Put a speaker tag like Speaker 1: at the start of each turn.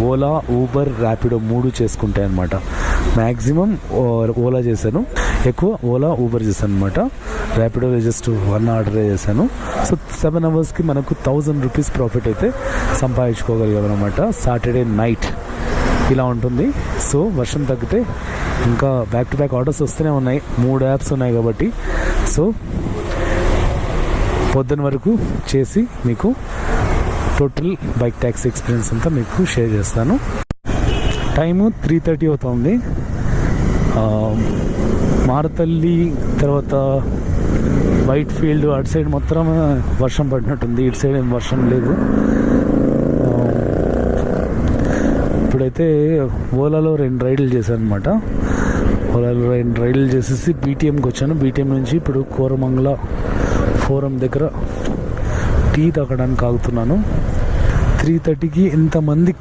Speaker 1: Ola, Uber, Rapido 3 చేసుకుంటాయి అనమాట. Maximum Ola చేశాను, ఎక్కువ ఓలా, ఊబర్ చేశాను అనమాట. ర్యాపిడో జస్ట్ 1 ఆర్డరే చేశాను. సో 7 అవర్స్కి మనకు 1000 రూపీస్ ప్రాఫిట్ అయితే సంపాదించుకోగలిగాం అనమాట. సాటర్డే నైట్ ఇలా ఉంటుంది. సో వర్షం తగ్గితే ఇంకా బ్యాక్ టు బ్యాక్ ఆర్డర్స్ వస్తూనే ఉన్నాయి. 3 యాప్స్ ఉన్నాయి కాబట్టి సో పొద్దున వరకు చేసి మీకు టోటల్ బైక్ ట్యాక్సీ ఎక్స్పీరియన్స్ అంతా మీకు షేర్ చేస్తాను. టైము 3:30 అవుతుంది. మారతల్లి తర్వాత వైట్ ఫీల్డ్ అటు సైడ్ మొత్తం వర్షం పడినట్టుంది. ఇటు సైడ్ ఏం వర్షం లేదు. ఇప్పుడైతే ఓలాలో 2 రైడ్లు చేశాను అనమాట. ఓలాలో 2 రైడ్లు చేసేసి బీటీఎంకి వచ్చాను. బీటీఎం నుంచి ఇప్పుడు కోరమంగళ ఫోరం దగ్గర టీ తాగడానికి ఆగుతున్నాను. 3:30కి ఇంతమంది